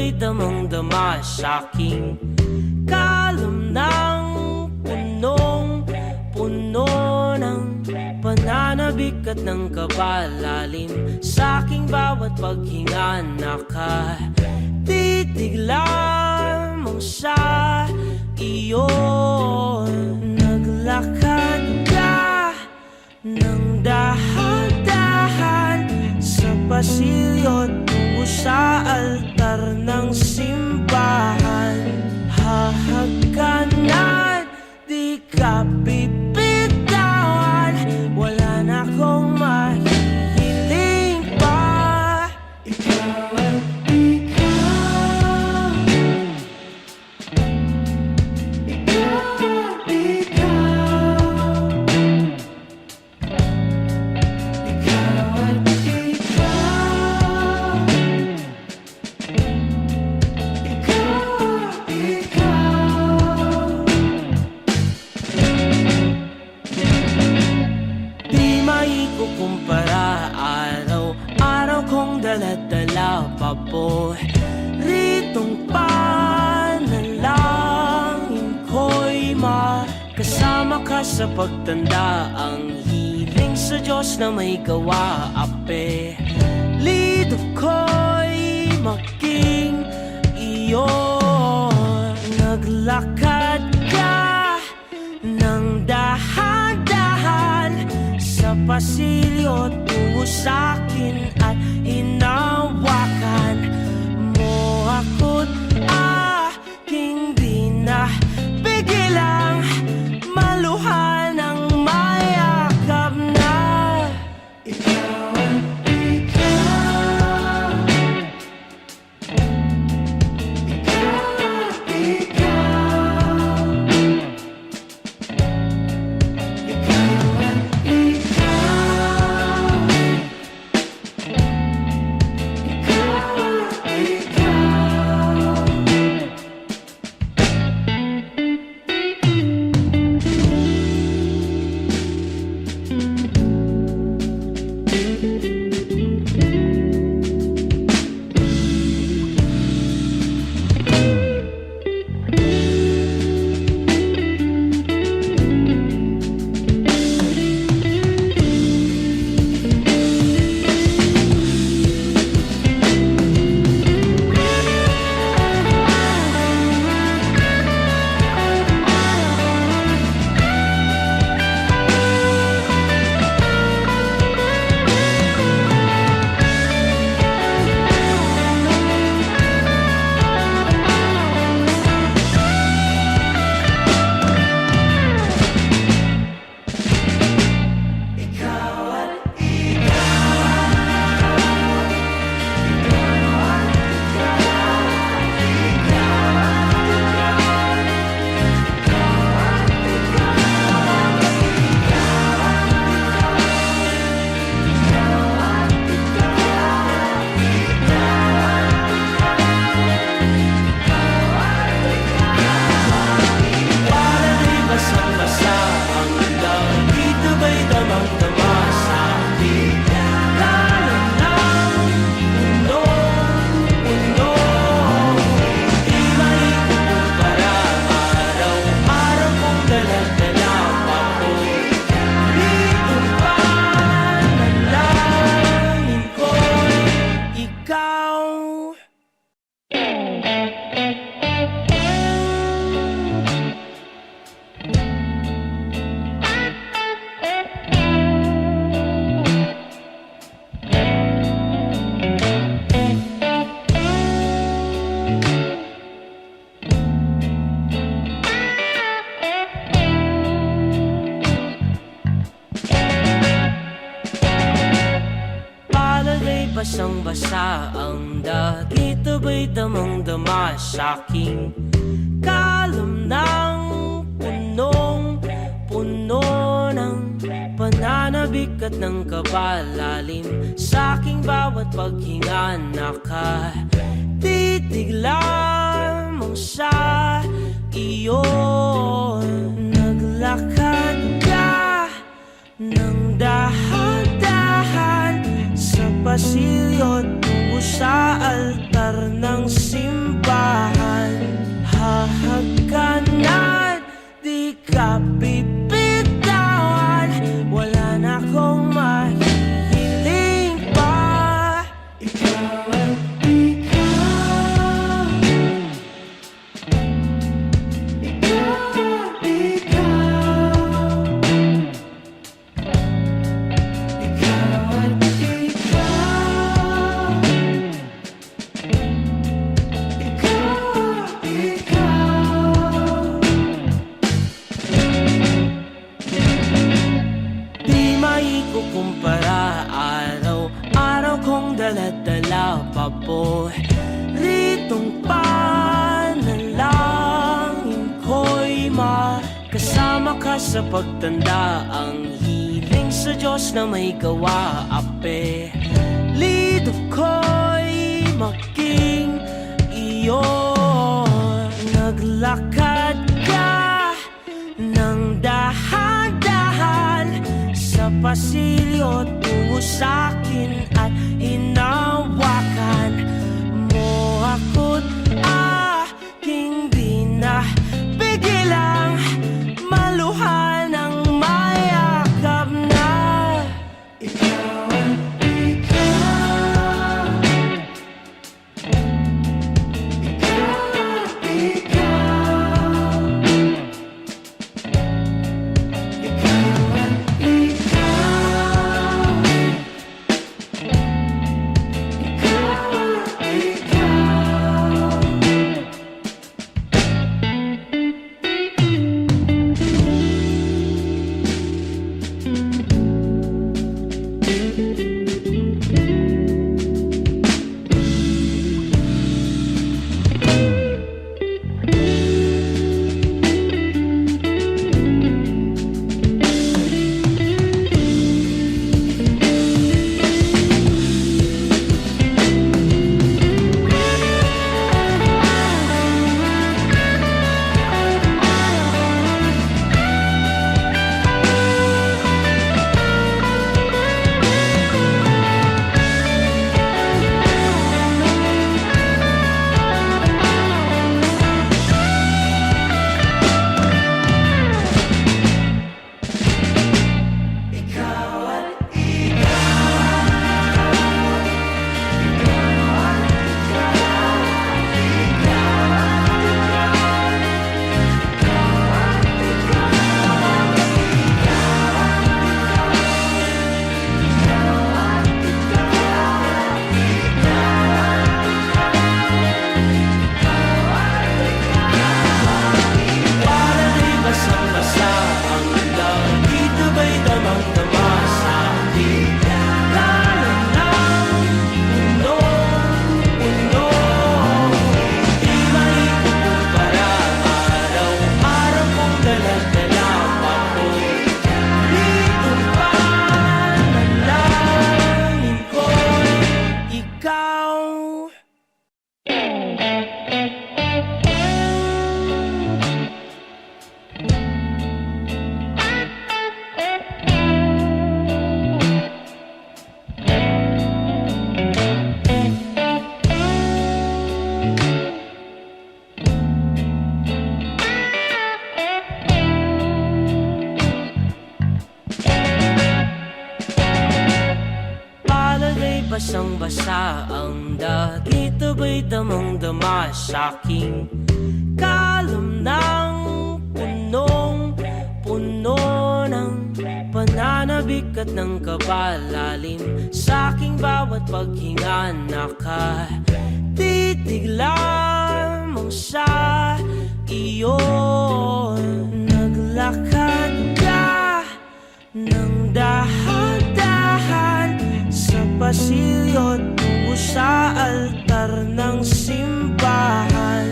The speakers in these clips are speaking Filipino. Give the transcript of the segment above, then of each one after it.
ba'y damang-dama sa'king kalam ng punong-puno ng pananabik at ng kabalalim. Sa'king bawat paghinga nakatitig lamang sa iyo. Naglakad ka ng dahan-dahan sa pasilyo tungo sa altar ng simbahan. Hahagkanan, di ka bibitawan, wala na akong mahihiling pa. Ikaw at ikaw, ikaw at ikaw, ikaw at ikaw, ikaw at ikaw. Di maikukumpara, araw-araw kong dala-dala paboritong panalangin ko'y makasama ka sa pagtanda. Ang hiling sa Diyos na may gawa, apelido ko'y maging iyo. Naglakad ka ng dahan-dahan sa pasilyo tungo sa'kin at hinawakan mo ako't aking di na pigilang maluhan ng mayakap na. Ikaw at ikaw, ikaw at ikaw, ikaw at ikaw, ikaw at ikaw. Basang-basa ang dagit, ba'y damang-dama sa'king kalam ng punong-puno ng pananabik at ng kabalalim. Sa'king bawat paghinga nakatitig lamang sa iyo. Naglakad ka ng dahan-dahan sa pasilyo tungo sa altar ng simbahan. ka sa pagtanda, ang hiling sa Diyos na may gawa. Apelido ko'y maging iyo. Naglakad ka ng dahan-dahan sa pasilyo tungo sa'kin at hinawakan mo ako't aking binabigilang maluhan ng mayakap na ikaw ang ikaw. Basang-basa ang dagit, aba'y damang-dama sa'king kalam ng punong-puno ng pananabik at ng kabalalim. Sa'king bawat paghinga nakatitig lamang sa iyo. Naglakad ka ng dahan-dahan sa pasilyo tungo sa altar ng simbahan.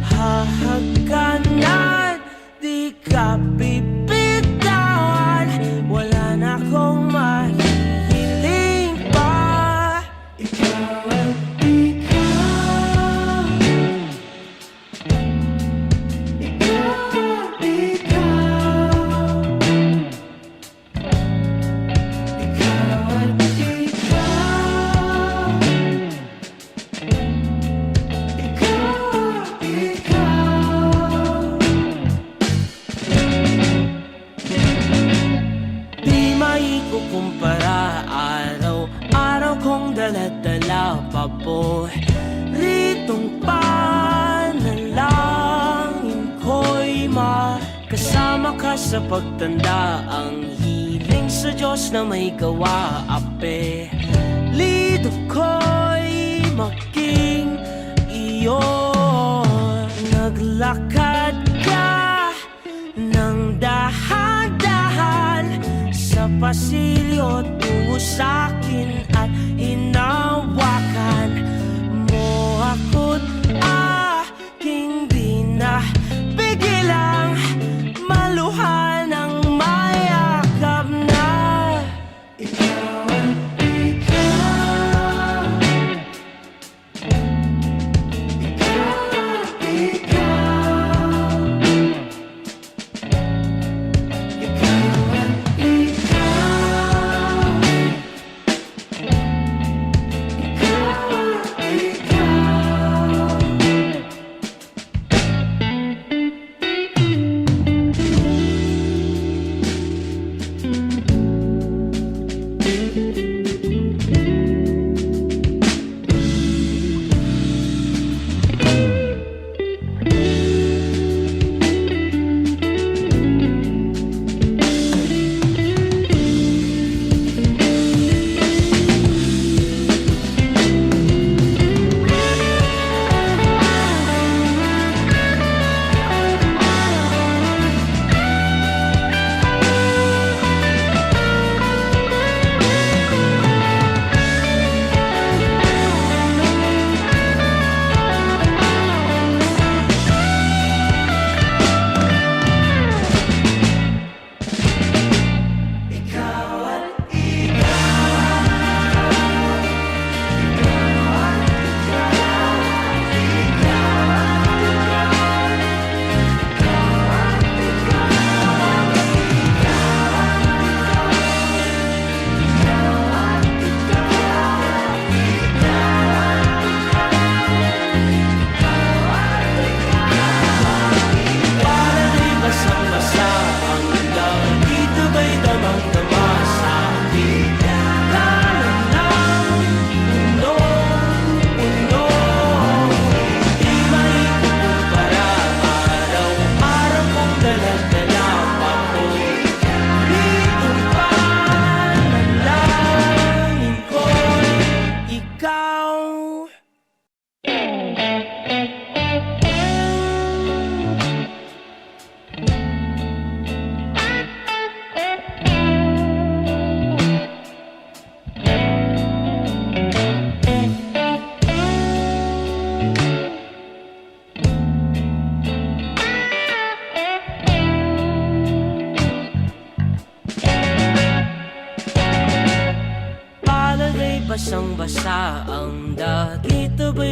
Hahagkanan, di ka bibitawan, wala na akong mahihiling pa. Ikaw ang ikaw. Ikaw ang ikaw. Ikaw ang kumpara, araw-araw kong dala-dala paboritong panalangin ko'y makasama ka sa pagtanda, ang hiling sa Diyos na may gawa. Apelido ko'y maging iyo. Naglakad ka ng dahan-dahan sa pasilyo tungo sa'kin at hinawakan mo ako't aking binabigilang maluhan ng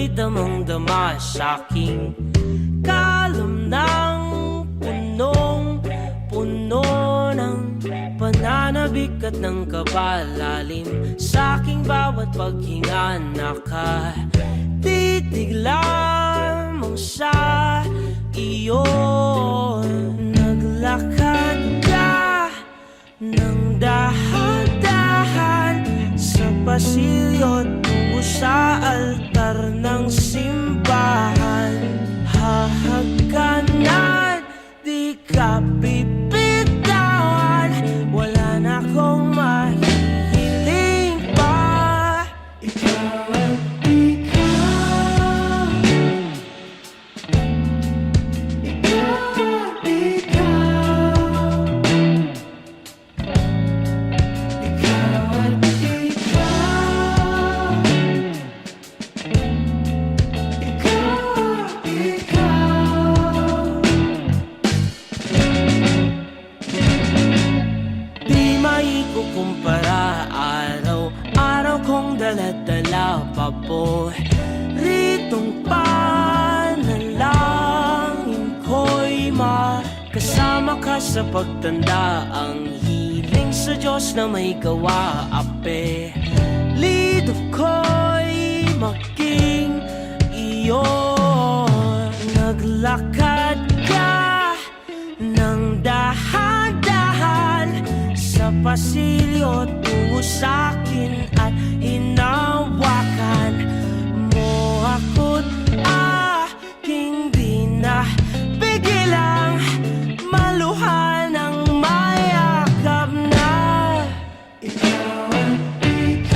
ba'y damang-dama sa'king kalam ng punong-puno ng pananabik at ng kabalalim. Sa'king bawat paghinga nakatitig lamang sa iyo. Naglakad ka ng dahan-dahan sa pasilyo tungo sa altar ng simbahan. Hahagkanan, di ka pipitawan, wala na akong mahihiling pa. Ikaw at ikaw, ikaw at ikaw, ikaw at ikaw, di maikukumpara, araw-araw kong dala-dala pa po ritong panalangin ko'y makasama ka sa pagtanda. Ang hiling sa Diyos na may gawa, apelido ko'y maging iyo. Naglakad ka ng dahan-dahan sa pasilyo tungo sa'kin at hinawakan mo ako't aking di na pigilang maluhan ng mayakap na. Ikaw at ikaw,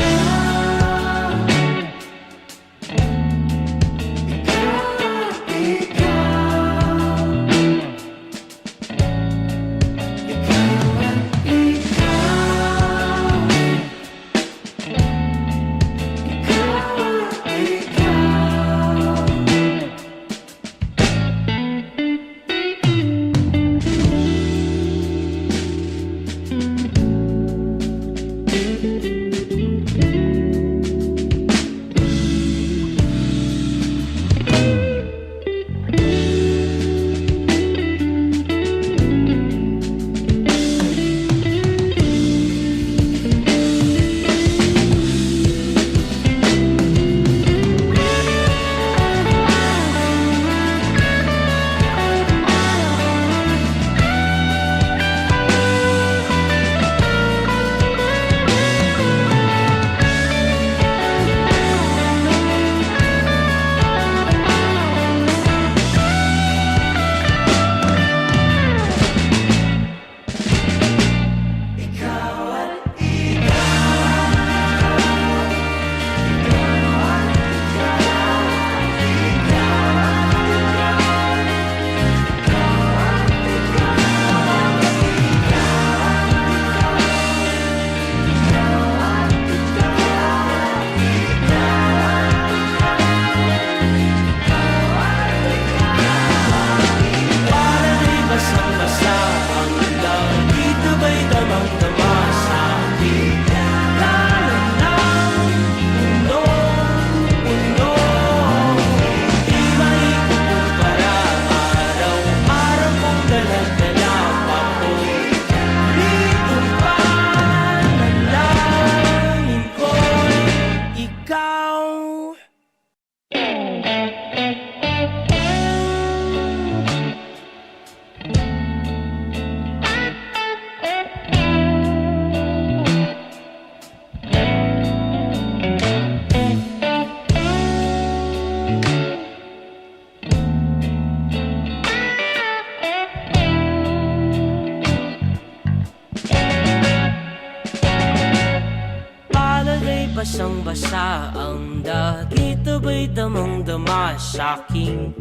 basang-basa ang dagit, aba'y damang-dama sa'king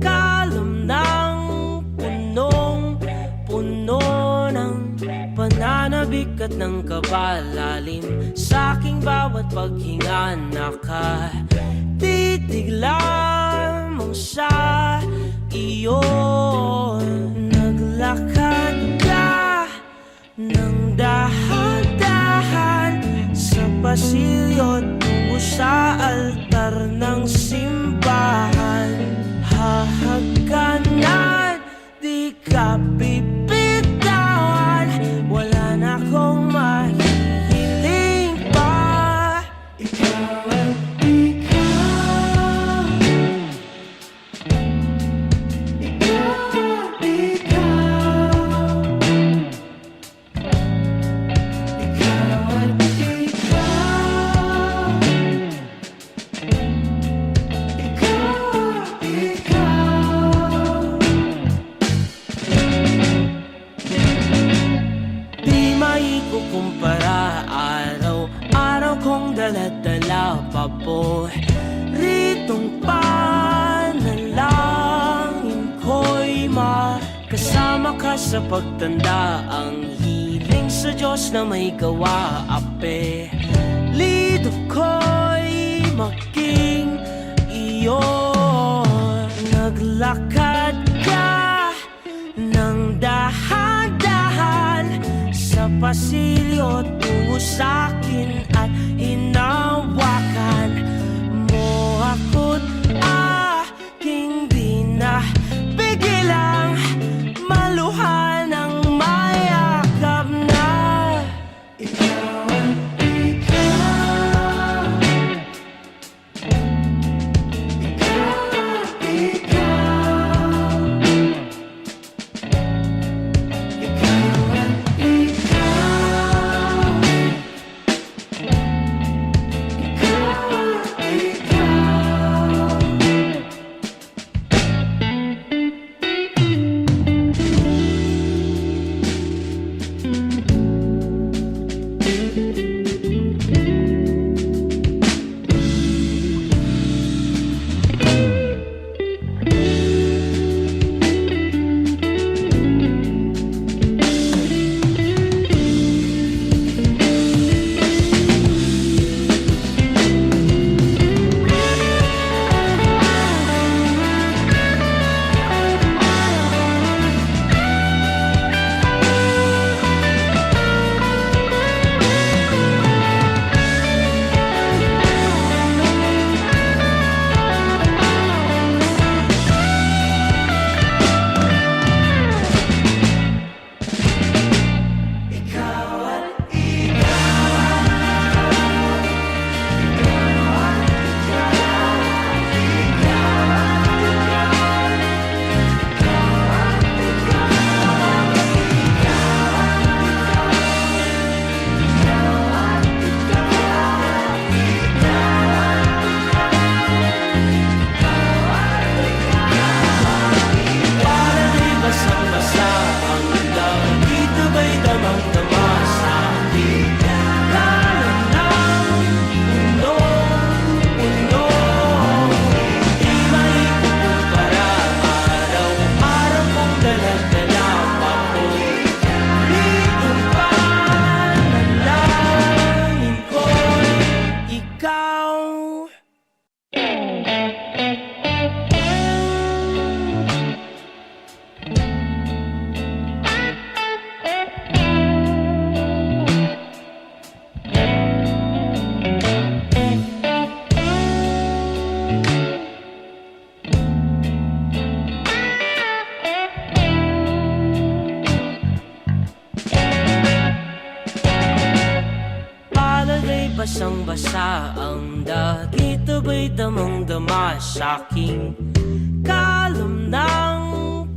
kalam ng punong-puno ng pananabik at ng kabalalim. Sa'king bawat paghinga nakatitig lamang sa iyo. Naglakad ka ng dahan-dahan sa pasilyo tungo sa altar ng simbahan. ka sa pagtanda, ang hiling sa Diyos na may gawa. Apelido ko'y maging iyo. Naglakad ka ng dahan-dahan sa pasilyo tungo sa'kin at hinawakan mo ako't aking di na pigilang maluhan ng mayakap na ikaw ang ikaw. Basang-basa ang dagit, abay damang-dama sa'king kalam ng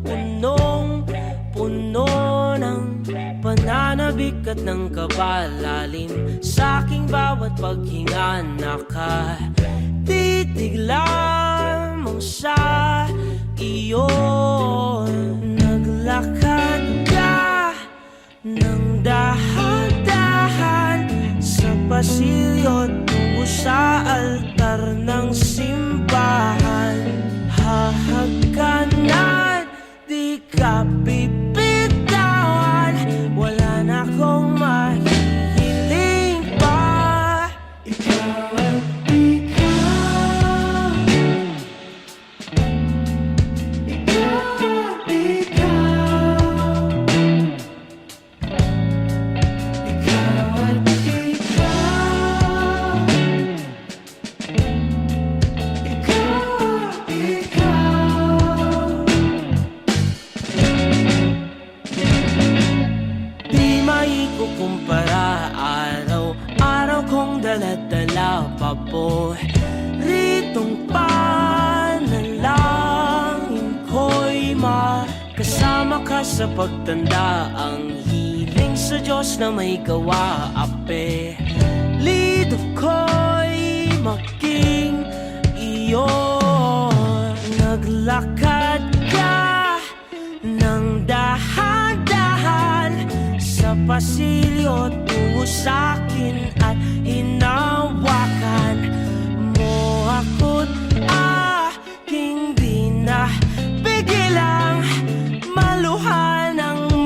punong-puno ng pananabik at ng kabalalim. Sa'king bawat paghinga nakatitig lamang sa iyo. Naglakad ka ng dahan-dahan sa pasilyo tungo sa altar ng simbahan. Hahagkanan, di ka bibitawan, wala na akong mahihiling pa. Ikaw ang ikaw. Ikaw ang ikaw. Ikaw ang kumpara, araw-araw kong dala-dala paboritong panalangin ko'y makasama ka sa pagtanda, ang hiling sa Diyos na may gawa. Apelido ko'y maging iyo. Naglakad ka ng dahan-dahan sa pasilyo tungo sa'kin at hinawakan mo ako't aking di na pigilang maluhan ng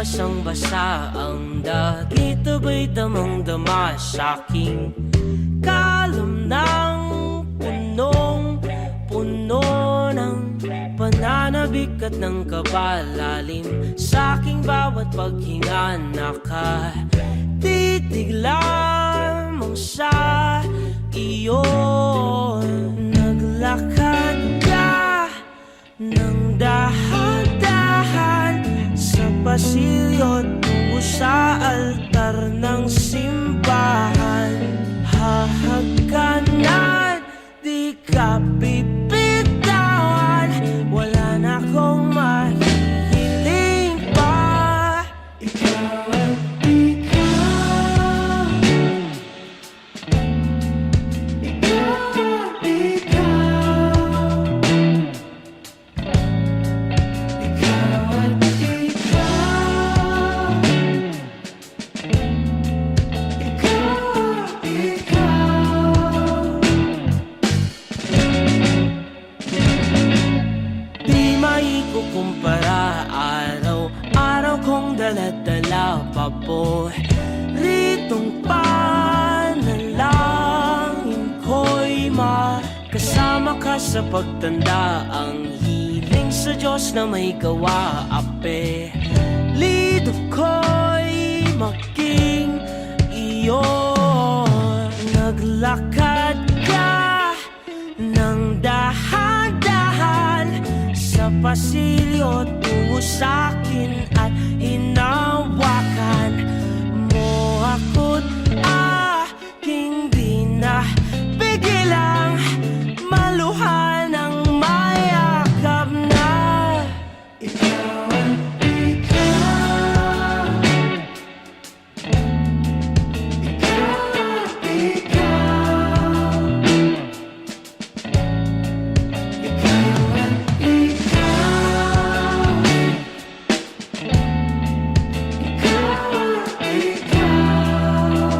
basang-basa ang dagit, aba'y damang-dama sa'king kalom ng punong-puno ng pananabik at ng kabalalim. Sa'king bawat paghinga nakatitig lamang sa iyo. Naglakad ka ng dahan-dahan sa pasilyo tungo sa altar ng simbahan. Hahagkanan, di ka bibitawan, wala na akong mahihiling pa. Ikaw at ikaw, ikaw at ikaw, ikaw at ikaw, ikaw at ikaw. Di maikukumpara, araw-araw kong dala-dala paboritong panalangin ko'y makasama ka sa pagtanda. Ang hiling sa Diyos na may gawa, apelido ko'y maging iyo. Naglakad ka ng dahan-dahan sa pasilyo tungo sa'kin at hinawakan mo ako't aking di na pigilang maluhan ng mayakap na. Ikaw at ikaw, ikaw at ikaw, ikaw at ikaw, ikaw at ikaw.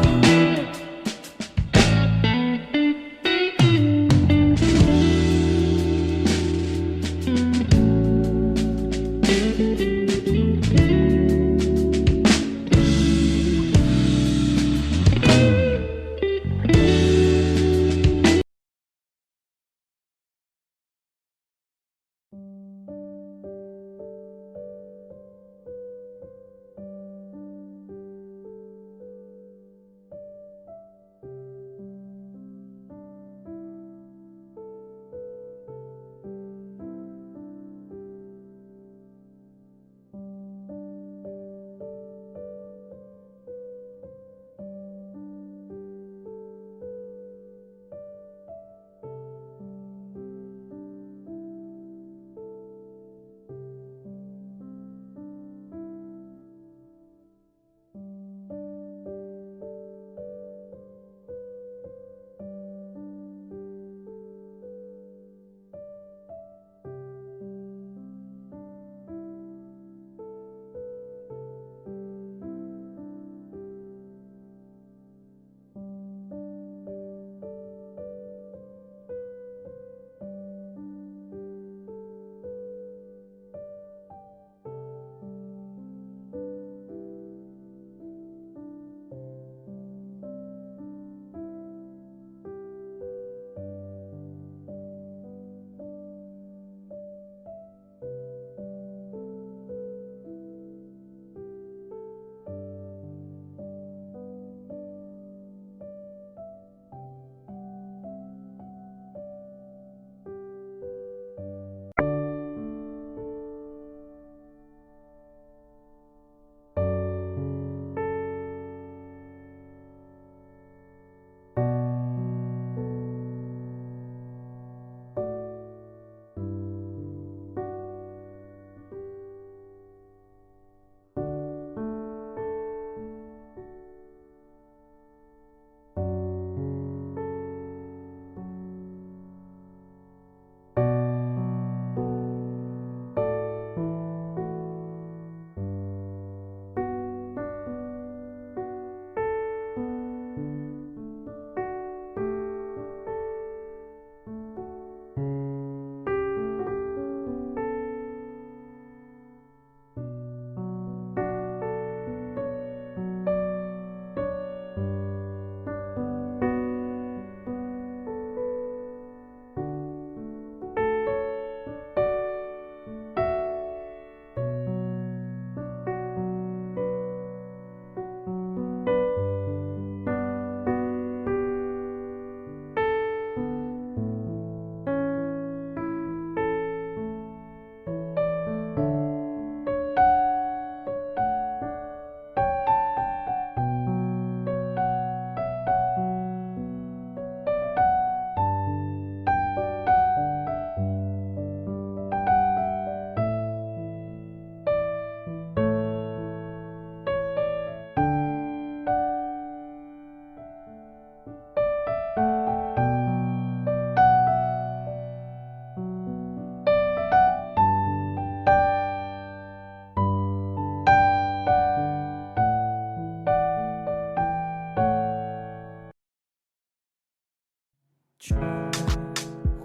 Chưa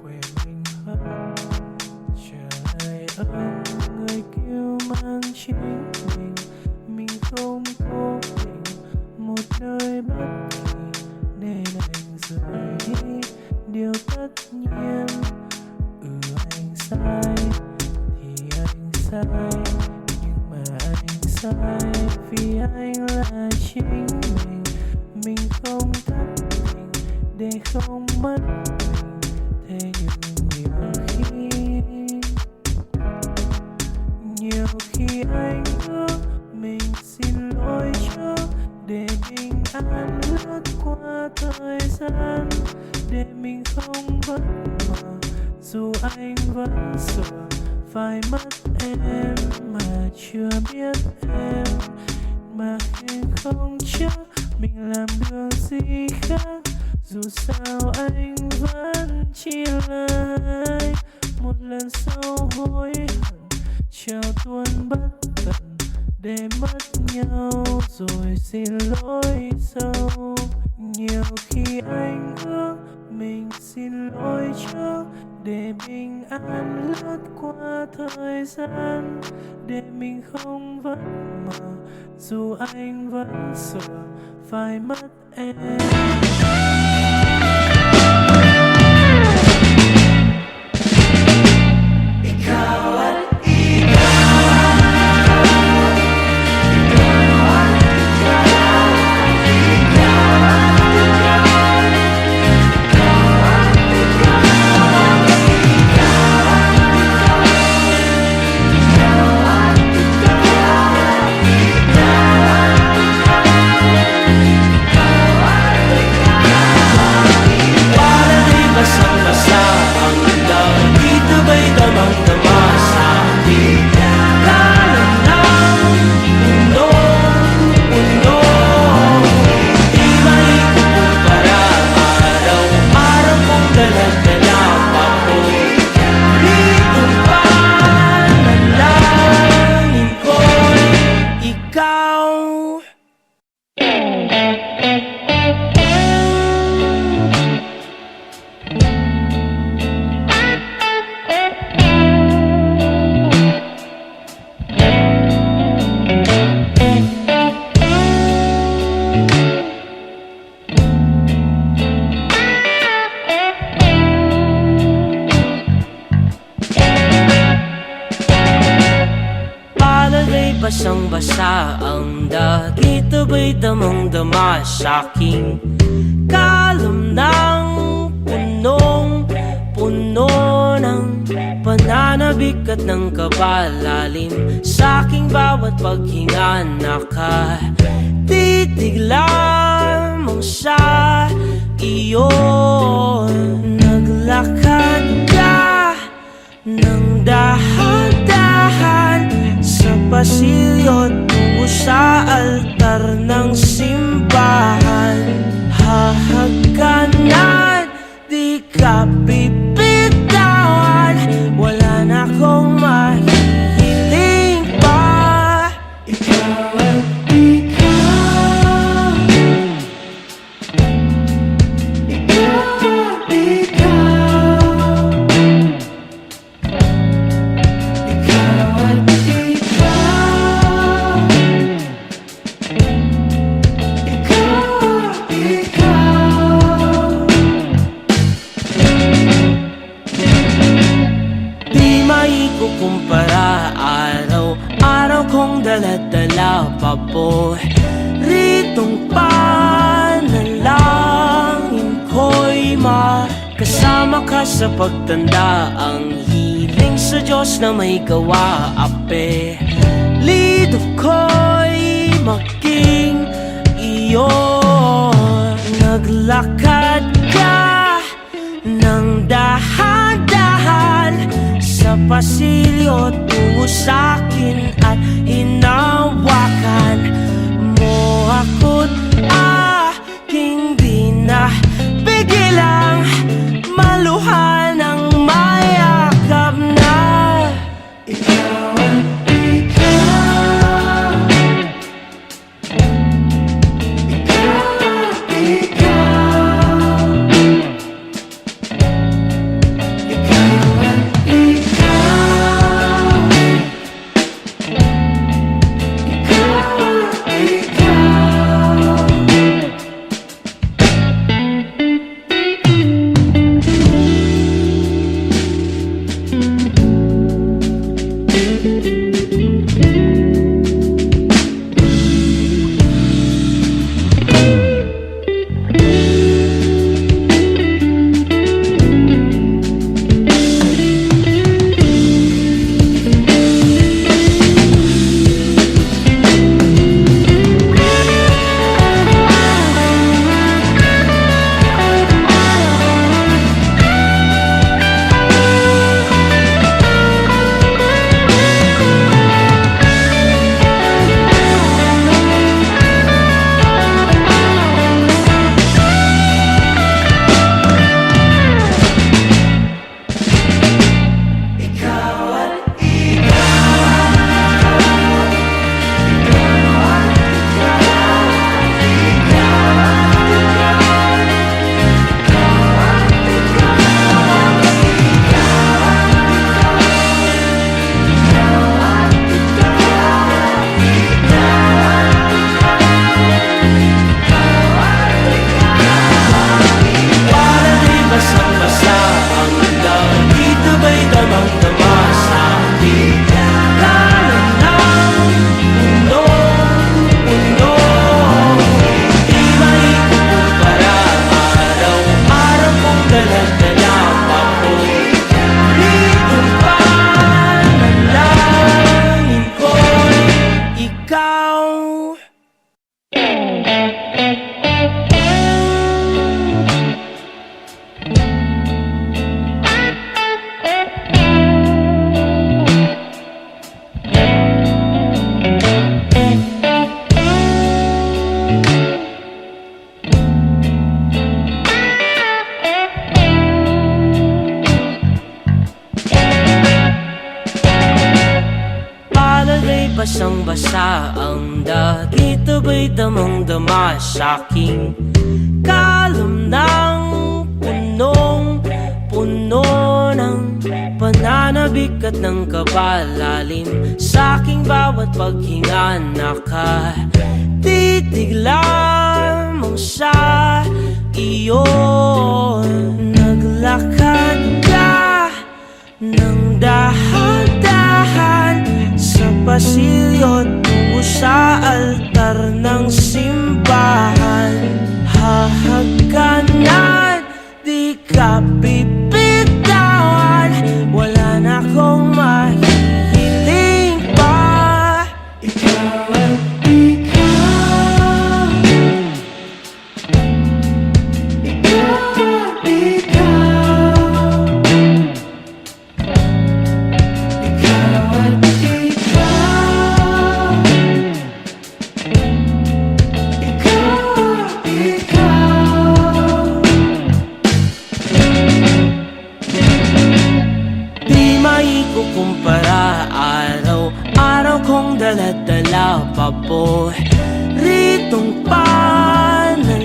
khoe mình hơn, chờ ai ơn người kêu mang chính mình không cố tình một nơi bất kỳ nên anh rời đi điều tất nhiên. Anh sai thì anh sai, nhưng mà anh sai vì anh là chính mình không thất tình để không mất mình. Thế nhưng nhiều khi anh ước mình xin lỗi trước để bình an lướt qua thời gian, để mình không vất vả dù anh vẫn sợ phải mất em mà chưa biết em, mà khi không chắc mình làm được gì khác. Dù sao anh vẫn chỉ là anh, một lần sau hối hận trao tuôn bất tận để mất nhau rồi xin lỗi sau. Nhiều khi anh ước mình xin lỗi trước để bình an lướt qua thời gian, để mình không vất vả dù anh vẫn sợ phải mất em. Basang-basa ang dagit, aba'y damang-dama sa'king kalam ng punong-puno ng pananabik at ng kabalalim. Sa'king bawat paghinga nakatitig lamang sa iyo. Naglakad ka ng dahan-dahan sa pasilyo tungo sa altar ng simbahan. Hahagkanan, di ka bibitawan, wala na akong mahihiling pa. Ikaw at ikaw, ikaw at ikaw, ikaw at kumpara, araw-araw kong dala-dala pa po ritong panalangin ko'y makasama ka sa pagtanda. Ang hiling sa Diyos na may gawa, apelido ko'y maging iyo. Naglakad ka ng dahan-dahan sa pasilyo tungo sa'kin at hinawakan mo ako't aking di na pigilang maluhan ng mayakap na. Ikaw at ikaw, ikaw at ikaw, basang-basa ang dagit, abay damang-dama sa'king kalam ng punong-puno ng pananabik at ng kabalalim. Sa'king bawat paghinga nakatitig lamang sa iyo. Naglakad ka ng dahan-dahan sa pasilyo tungo sa altar ng simbahan. Hahagkanan, di ka bibitawan, wala na akong mahihiling pa. Ikaw at ikaw, ikaw at ikaw, ikaw at ikaw, di maikukumpara, araw-araw kong dala-dala pa po ritong panalangin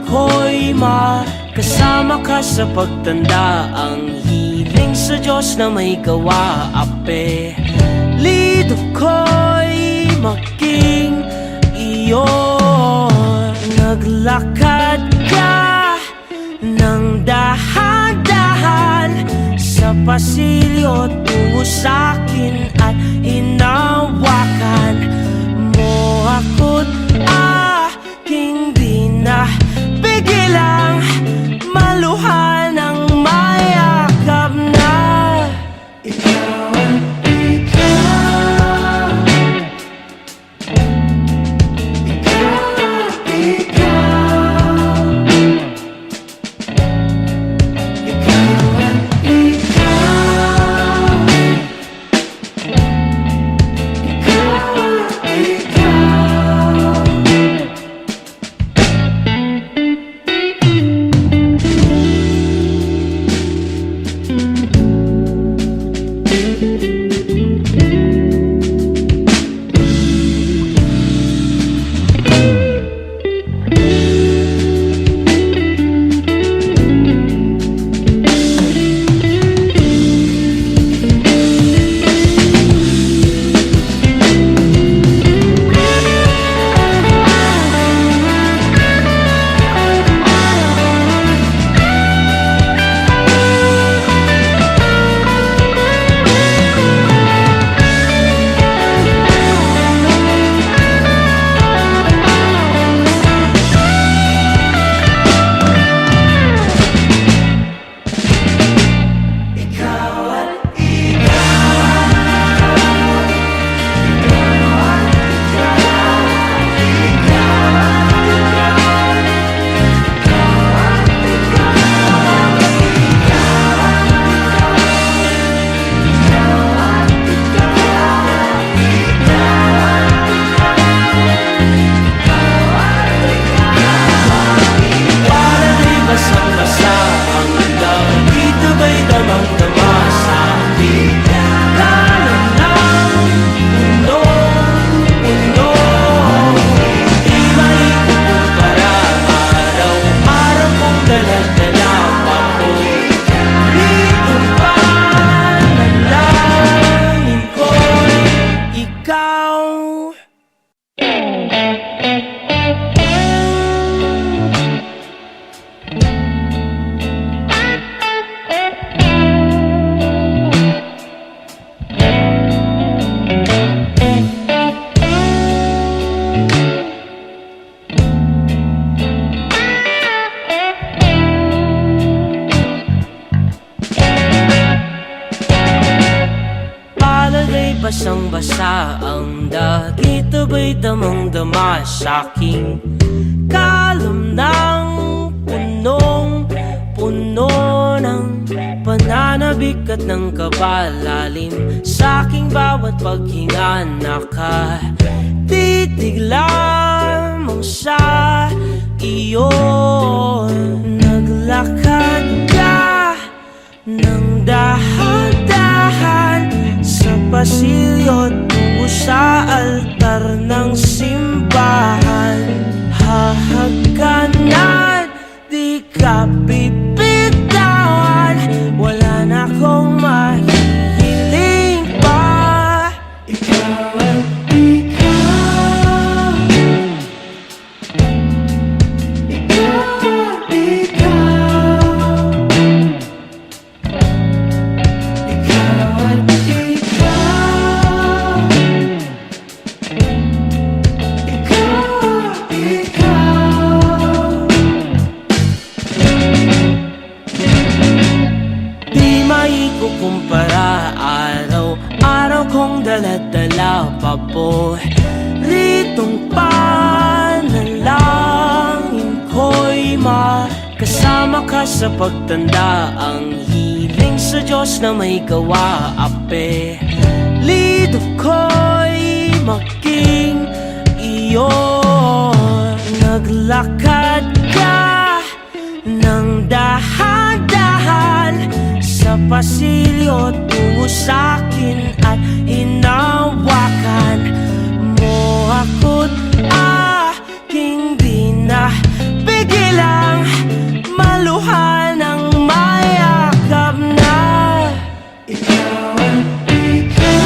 ko'y makasama ka sa pagtanda. Ang hiling sa Diyos na may gawa, apelido ko'y maging iyo. Naglakad ka ng dahan-dahan sa pasilyo tungo sa'kin at hinawakan mo ako't aking di na pigilang maluhan ng mayakap na. Ikaw at ikaw, ikaw at ikaw, ikaw at ikaw, ikaw at ikaw. Basang-basa ang dagit, abay damang-dama sa'king kalam ng punong-puno ng pananabik at ng kabalalim. Sa'king bawat paghinga nakatitig lamang sa iyo. Naglakad ka ng dahan-dahan sa pasilyo maikukumpara. Araw-araw kong dala-dala paboritong panalangin ko'y makasama ka sa pagtanda. Ang hiling sa Diyos na may gawa. Apelido ko'y maging iyo. Naglakad ka ng dahan-dahan sa pasilyo tungo sa'kin at hinawakan mo ako't aking binabigilang maluhan ng mayakap na ikaw at ikaw.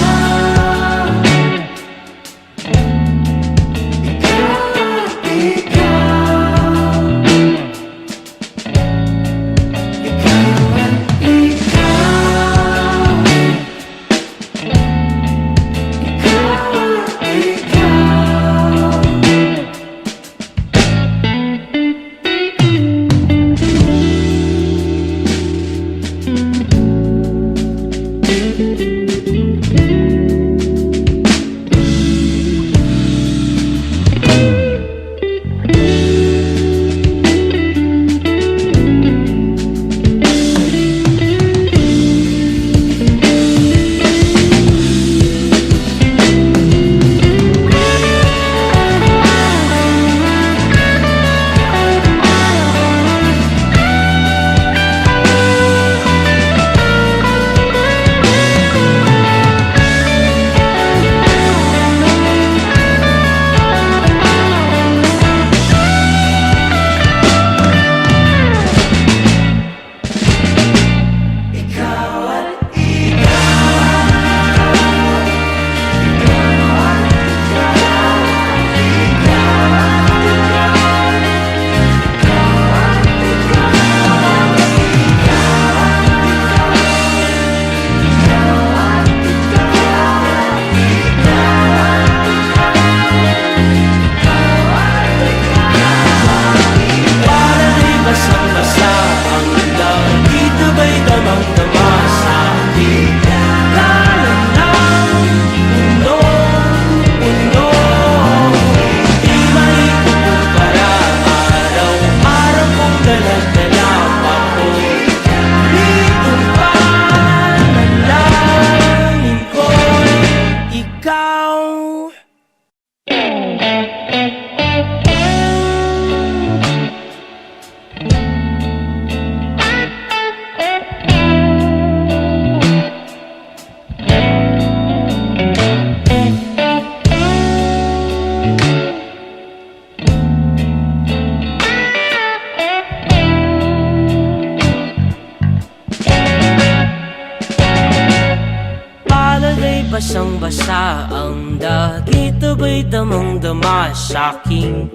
Basang-basa ang dagit, aba'y damang-dama sa'king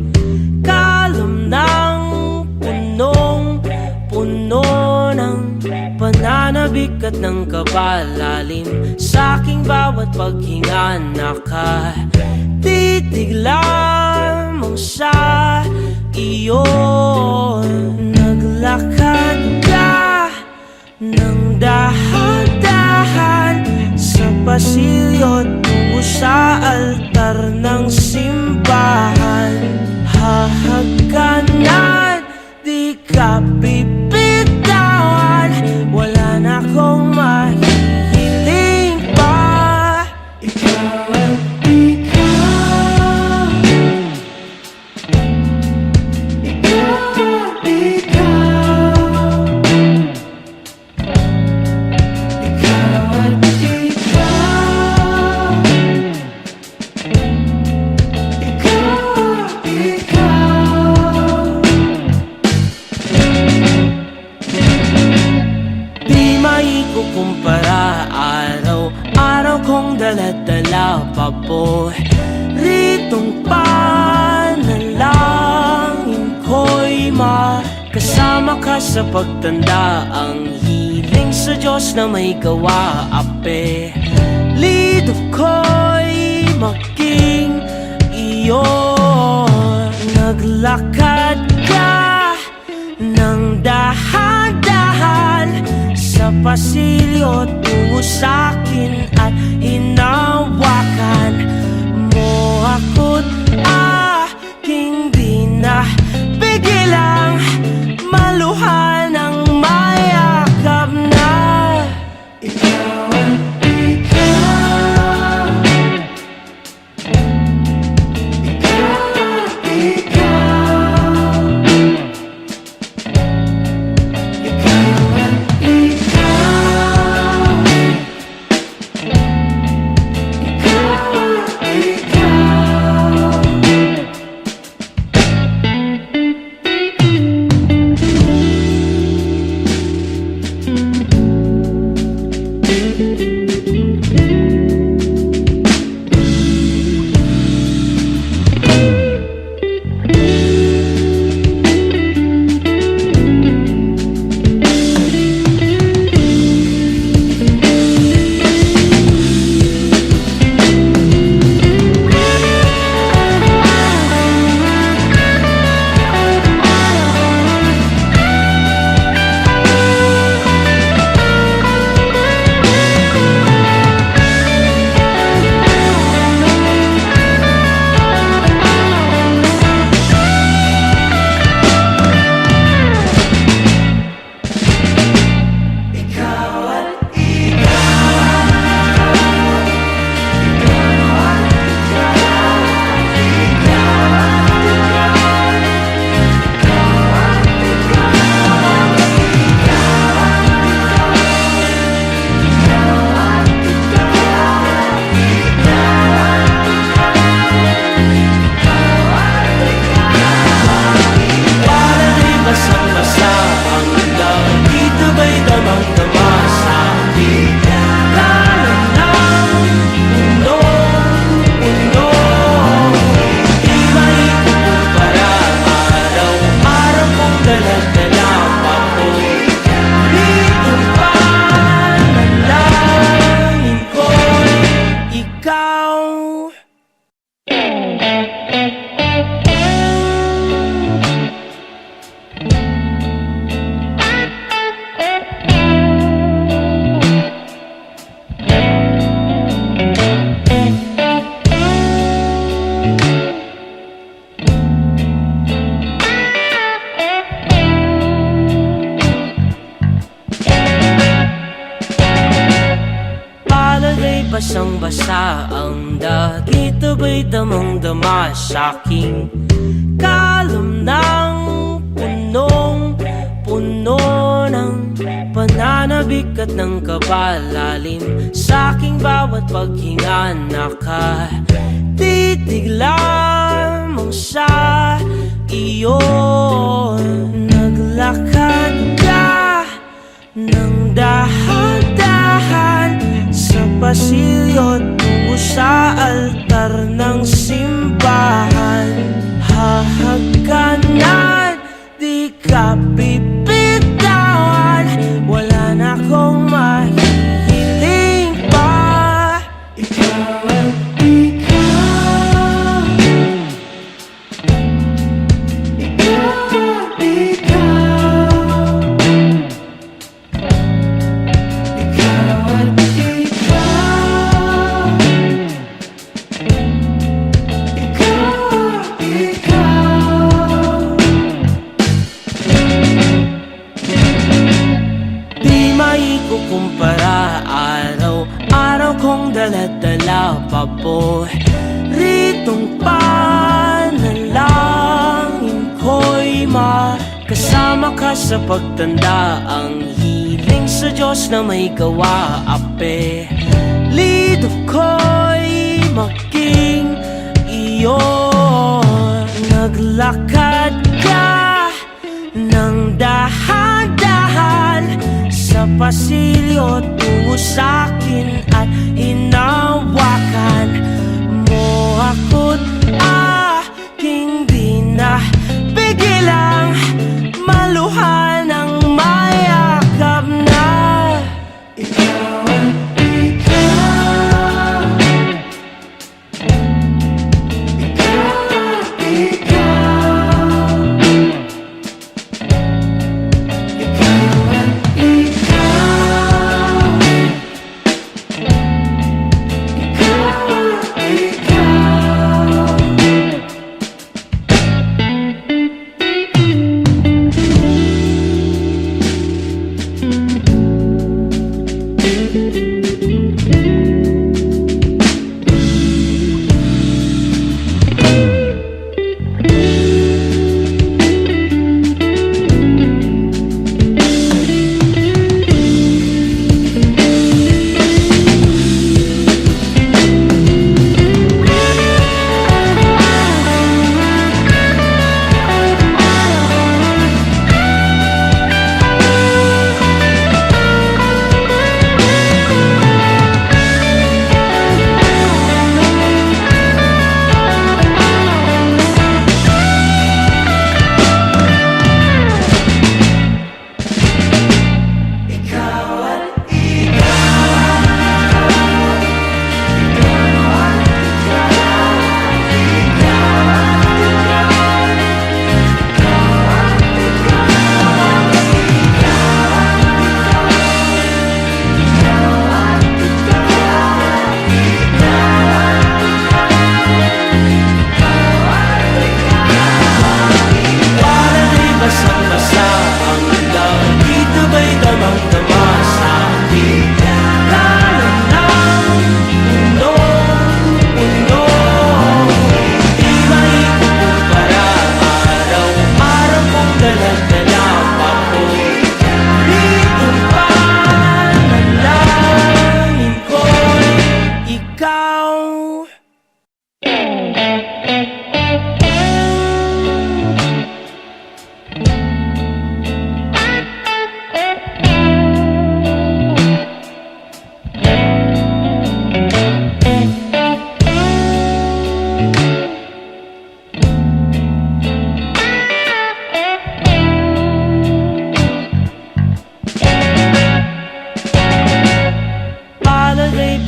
kalam ng punong-puno ng pananabik at ng kabalalim. Sa'king bawat paghinga nakatitig lamang sa iyo. Naglakad ka ng dahan-dahan sa pasilyo tungo sa altar ng simbahan. Hahagkanan, di ka bibitawan. Wala na akong mahihiling pa. Ikaw at ikaw. Ikaw at ikaw. Ikaw at kumpara. Araw-araw kong dala-dala paboritong panalangin ko'y makasama ka sa pagtanda. Ang hiling sa Diyos na may gawa. Apelido ko'y maging iyo. Naglakad ka ng dahan-dahan sa pasilyo damang-dama sa akin. Kalan ng punong-puno, di maikukumpara. Araw-araw kong dala-dala pa po. Dito pa nalangin ko'y ikaw. Palagay basang-basa ang dagit, aba'y damang-dama sa'king kalam ng punong-puno ng pananabik at ng kabalalim. Sa'king bawat paghinga nakatitig lamang sa iyo. Naglakad ka ng dahan-dahan sa pasilyo tungo sa altar ng simbahan. Hahagkanan, di ka bibitawan, wala na akong mahihiling pa. Ikaw at ikaw, ikaw at ikaw, ikaw at ikaw, di maikukumpara. Araw-araw kong dala-dala pa po. Ritong panalangin ko'y makasama ka sa pagtanda. Ang hiling sa Diyos na may gawa, ape lido ko'y maging iyo. Naglakad ka ng dahan-dahan sa pasilyo tungo sa'kin at hinawakan mo ako't aking di na pigilang maluhan ng mayakap na. Ikaw at ikaw, ikaw at ikaw, ikaw at ikaw, ikaw at ikaw.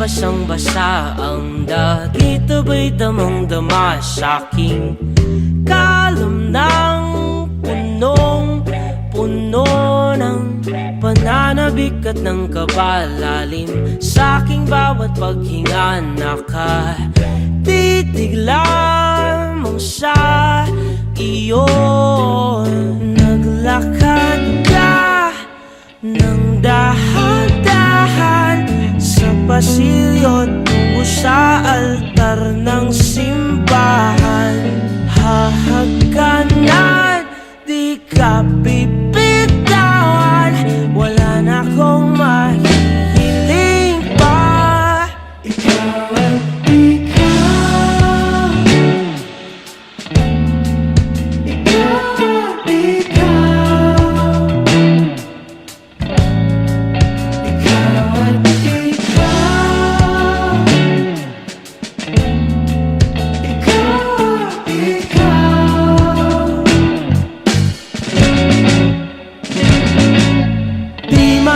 basang-basa ang dagit, abay damang-dama sa'king kalam ng punong-puno ng pananabik at ng kabalalim. Sa'king bawat paghinga nakatitig lamang sa iyo. Naglakad ka ng dahan-dahan sa pasilyo tungo sa altar ng simbahan.